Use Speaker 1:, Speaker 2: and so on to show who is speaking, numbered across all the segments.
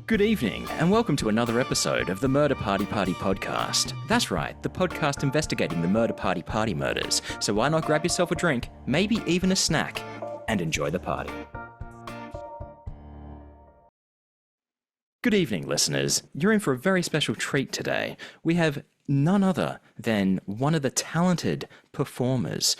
Speaker 1: Good evening, and welcome to another episode of the Murder Party podcast. That's right, the podcast investigating the Murder Party murders. So why not grab yourself a drink, maybe even a snack, and enjoy the party. Good evening, listeners. You're in for a very special treat today. We have none other than one of the talented performers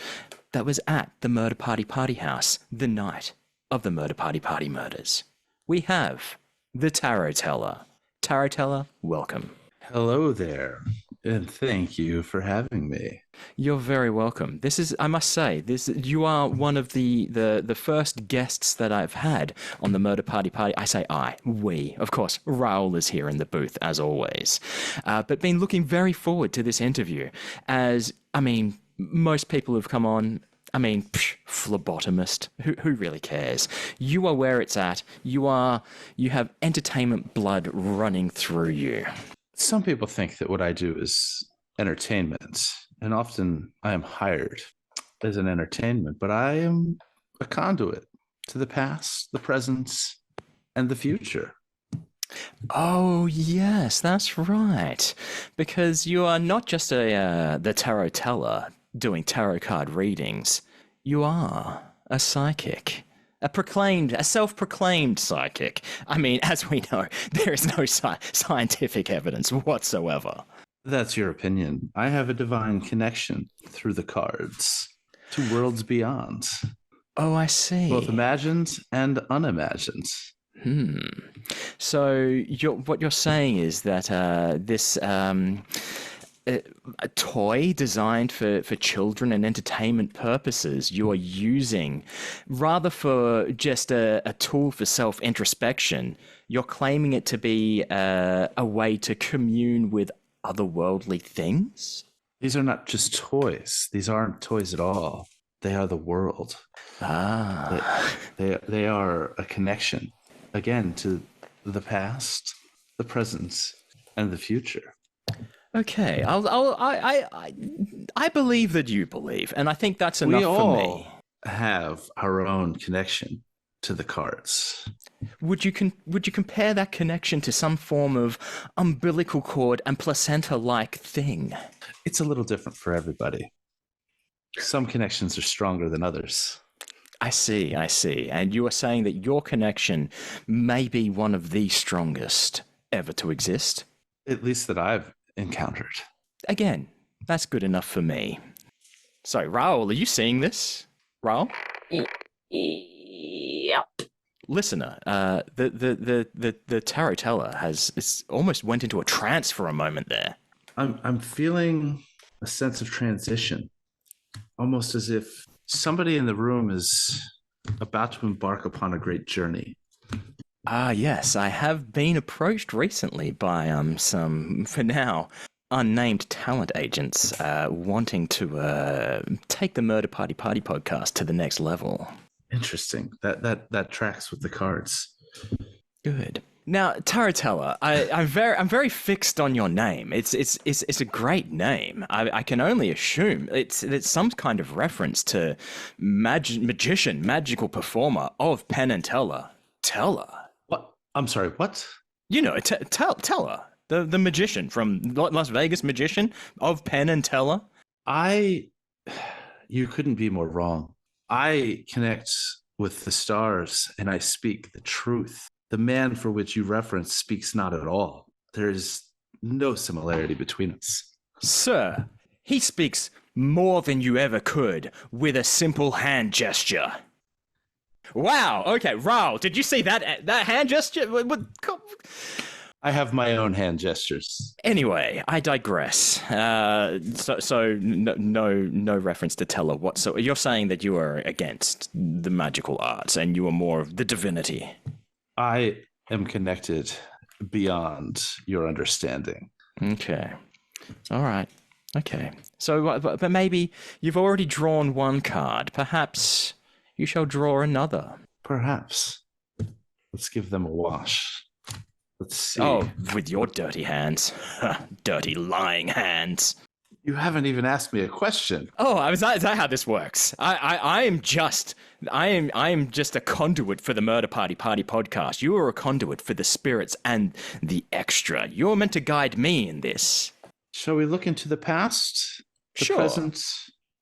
Speaker 1: that was at the Murder Party house the night of the Murder Party murders. We have the Tarot Teller. Tarot Teller, welcome.
Speaker 2: Hello there, and thank you for having me.
Speaker 1: You're very welcome. This is, I must say, you are one of the first guests that I've had on the Murder Party. I say we. Of course, Raoul is here in the booth, as always. But been looking very forward to this interview, as, most people have come on. Phlebotomist. Who really cares? You are where it's at. You have entertainment blood running through you.
Speaker 2: Some people think that what I do is entertainment, and often I am hired as an entertainment, but I am a conduit to the past, the present, and the future.
Speaker 1: Oh, yes, that's right. Because you are not just the tarot teller doing tarot card readings. You are a psychic. A self-proclaimed psychic. As we know, there is no scientific evidence whatsoever.
Speaker 2: That's your opinion. I have a divine connection through the cards to worlds beyond.
Speaker 1: Oh, I see.
Speaker 2: Both imagined and unimagined.
Speaker 1: So what you're saying is that this a toy designed for children and entertainment purposes you are using, rather for just a tool for self-introspection, you're claiming it to be a way to commune with otherworldly things?
Speaker 2: These are not just toys. These aren't toys at all. They are the world. They are a connection, again, to the past, the present, and the future.
Speaker 1: Okay, I believe that you believe, and I think that's enough for me.
Speaker 2: We all have our own connection to the cards.
Speaker 1: Would you compare that connection to some form of umbilical cord and placenta-like thing?
Speaker 2: It's a little different for everybody. Some connections are stronger than others.
Speaker 1: I see. And you are saying that your connection may be one of the strongest ever to exist?
Speaker 2: At least that I've encountered.
Speaker 1: Again, that's good enough for me. So, Raoul, are you seeing this? Raoul?
Speaker 3: Yep.
Speaker 1: Listener, the tarot teller it's almost went into a trance for a moment there.
Speaker 2: I'm feeling a sense of transition, almost as if somebody in the room is about to embark upon a great journey.
Speaker 1: Yes, I have been approached recently by some, for now, unnamed talent agents wanting to take the Murder Party podcast to the next level.
Speaker 2: Interesting. That tracks with the cards.
Speaker 1: Good. Now, Tarot Teller, I'm very fixed on your name. It's a great name. I can only assume it's some kind of reference to magical performer of Penn and Teller. Teller.
Speaker 2: What? I'm sorry, what?
Speaker 1: You know, Teller, the magician from Las Vegas, magician of Penn and Teller.
Speaker 2: You couldn't be more wrong. I connect with the stars and I speak the truth. The man for which you reference speaks not at all. There is no similarity between us.
Speaker 1: Sir, he speaks more than you ever could with a simple hand gesture. Wow. Okay, Raoul, did you see that hand gesture?
Speaker 2: I have my own hand gestures.
Speaker 1: Anyway, I digress. So no reference to Teller whatsoever. You're saying that you are against the magical arts and you are more of the divinity.
Speaker 2: I am connected beyond your understanding.
Speaker 1: Okay. All right. Okay. So, but maybe you've already drawn one card. Perhaps you shall draw another.
Speaker 2: Perhaps. Let's give them a wash. Let's see.
Speaker 1: Oh, with your dirty hands. Dirty lying hands.
Speaker 2: You haven't even asked me a question.
Speaker 1: Oh, is that how this works? I am just a conduit for the Murder Party podcast. You are a conduit for the spirits and the extra. You're meant to guide me in this.
Speaker 2: Shall we look into the past, the
Speaker 1: Sure.
Speaker 2: present,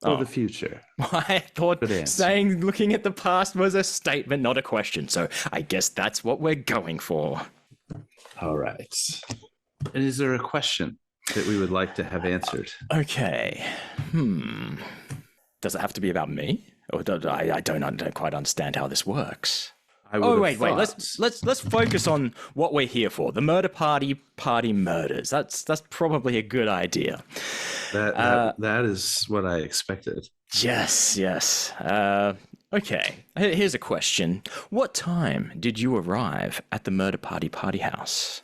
Speaker 2: or the future?
Speaker 1: I thought
Speaker 2: Good answer.
Speaker 1: saying looking at the past was a statement, not a question. So I guess that's what we're going for.
Speaker 2: All right. And is there a question that we would like to have answered?
Speaker 1: Okay. Does it have to be about me? Or I don't quite understand how this works. Wait. Let's focus on what we're here for. The Murder Party murders. That's probably a good idea.
Speaker 2: That is what I expected.
Speaker 1: Yes. Okay. Here's a question. What time did you arrive at the Murder Party house?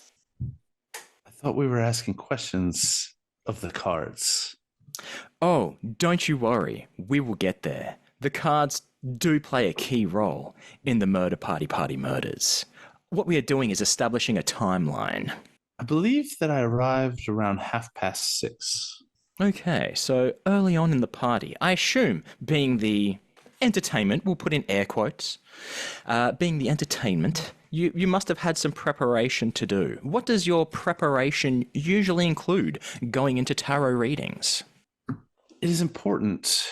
Speaker 2: I thought we were asking questions of the cards.
Speaker 1: Oh, don't you worry. We will get there. The cards do play a key role in the Murder Party murders. What we are doing is establishing a timeline.
Speaker 2: I believe that I arrived around 6:30.
Speaker 1: Okay, so early on in the party, I assume being the entertainment, we'll put in air quotes, being the entertainment, you must have had some preparation to do. What does your preparation usually include going into tarot readings?
Speaker 2: It is important,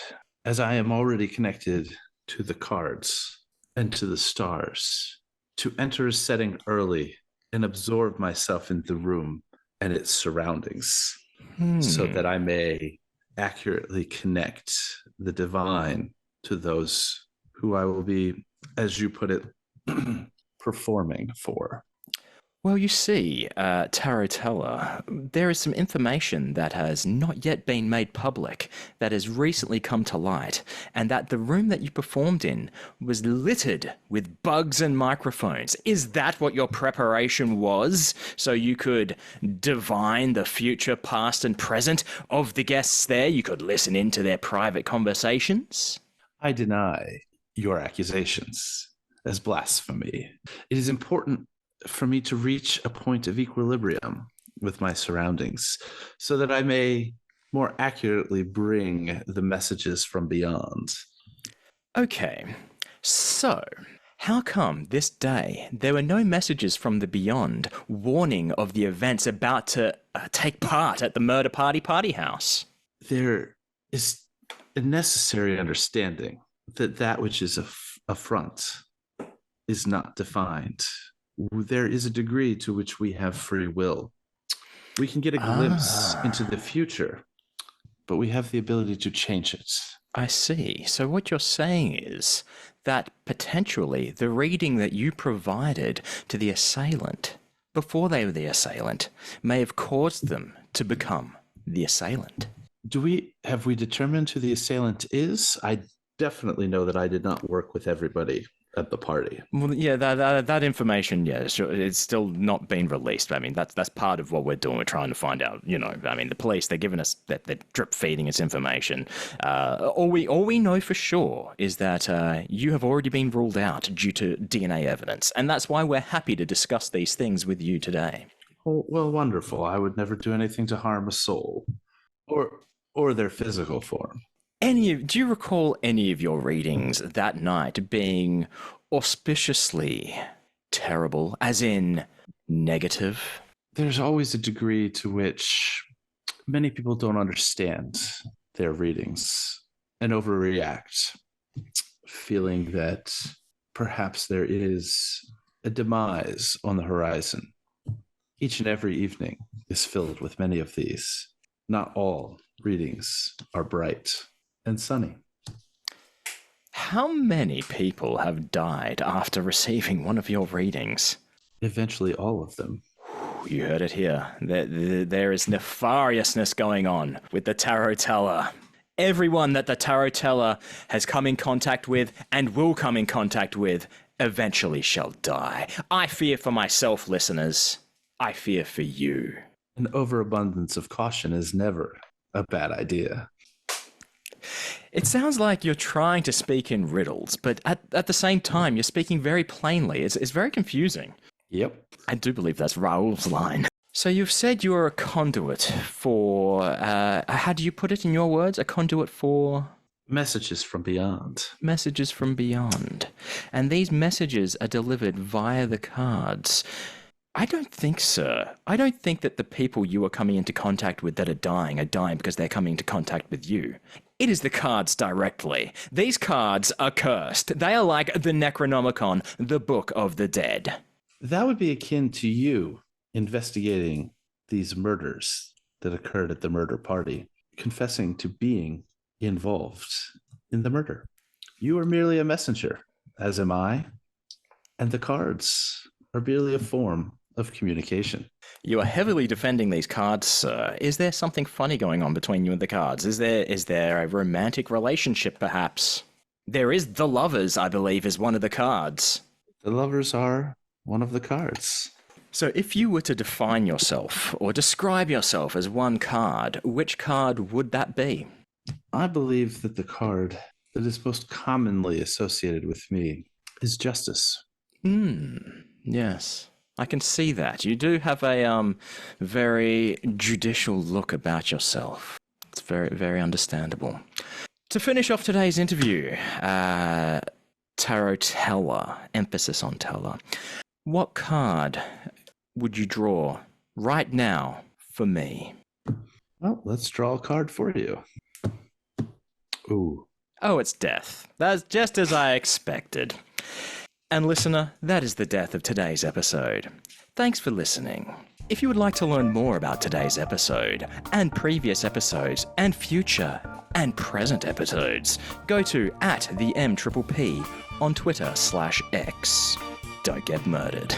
Speaker 2: as I am already connected to the cards and to the stars, to enter a setting early and absorb myself in the room and its surroundings so that I may accurately connect the divine to those who I will be, as you put it, performing for.
Speaker 1: Well, you see, Tarot Teller, there is some information that has not yet been made public that has recently come to light, and that the room that you performed in was littered with bugs and microphones. Is that what your preparation was? So you could divine the future, past, and present of the guests there? You could listen into their private conversations?
Speaker 2: I deny your accusations as blasphemy. It is important for me to reach a point of equilibrium with my surroundings so that I may more accurately bring the messages from beyond.
Speaker 1: Okay, so how come this day there were no messages from the beyond warning of the events about to take part at the Murder Party house?
Speaker 2: There is a necessary understanding that which is a front is not defined. There is a degree to which we have free will. We can get a glimpse into the future, but we have the ability to change it.
Speaker 1: I see. So what you're saying is that potentially the reading that you provided to the assailant before they were the assailant may have caused them to become the assailant.
Speaker 2: Have we determined who the assailant is? I definitely know that I did not work with everybody at the party.
Speaker 1: Well, yeah, that information, yeah, sure, it's still not been released. I mean, that's part of what we're doing. We're trying to find out, I mean, the police, they're giving us that, they're drip feeding us information. All we know for sure is that you have already been ruled out due to DNA evidence, and that's why we're happy to discuss these things with you today.
Speaker 2: Well, wonderful. I would never do anything to harm a soul or their physical form.
Speaker 1: Do you recall any of your readings that night being auspiciously terrible, as in negative?
Speaker 2: There's always a degree to which many people don't understand their readings and overreact, feeling that perhaps there is a demise on the horizon. Each and every evening is filled with many of these. Not all readings are bright and sunny.
Speaker 1: How many people have died after receiving one of your readings?
Speaker 2: Eventually, all of them.
Speaker 1: You heard it here. There is nefariousness going on with the Tarot Teller. Everyone that the Tarot Teller has come in contact with and will come in contact with eventually shall die. I fear for myself, listeners. I fear for you.
Speaker 2: An overabundance of caution is never a bad idea.
Speaker 1: It sounds like you're trying to speak in riddles, but at the same time, you're speaking very plainly. It's very confusing.
Speaker 2: Yep.
Speaker 1: I do believe that's Raoul's line. So you've said you're a conduit for, how do you put it in your words? A conduit for
Speaker 2: Messages from beyond.
Speaker 1: messages from beyond. And these messages are delivered via the cards. I don't think, sir. I don't think that the people you are coming into contact with that are dying because they're coming into contact with you. It is the cards directly. These cards are cursed. They are like the Necronomicon, the Book of the Dead.
Speaker 2: That would be akin to you investigating these murders that occurred at the murder party, confessing to being involved in the murder. You are merely a messenger, as am I, and the cards are merely a form of communication.
Speaker 1: You are heavily defending these cards, sir. Is there something funny going on between you and the cards? Is there a romantic relationship, perhaps? There is the lovers, I believe, is one of the cards.
Speaker 2: The lovers are one of the cards.
Speaker 1: So if you were to define yourself or describe yourself as one card, which card would that be?
Speaker 2: I believe that the card that is most commonly associated with me is justice.
Speaker 1: Yes. I can see that. You do have a very judicial look about yourself. It's very, very understandable. To finish off today's interview, tarot teller, emphasis on teller. What card would you draw right now for me?
Speaker 2: Well, let's draw a card for you. Ooh.
Speaker 1: Oh, it's death. That's just as I expected. And listener, that is the death of today's episode. Thanks for listening. If you would like to learn more about today's episode, and previous episodes, and future and present episodes, go to @the MPPP on Twitter/X. Don't get murdered.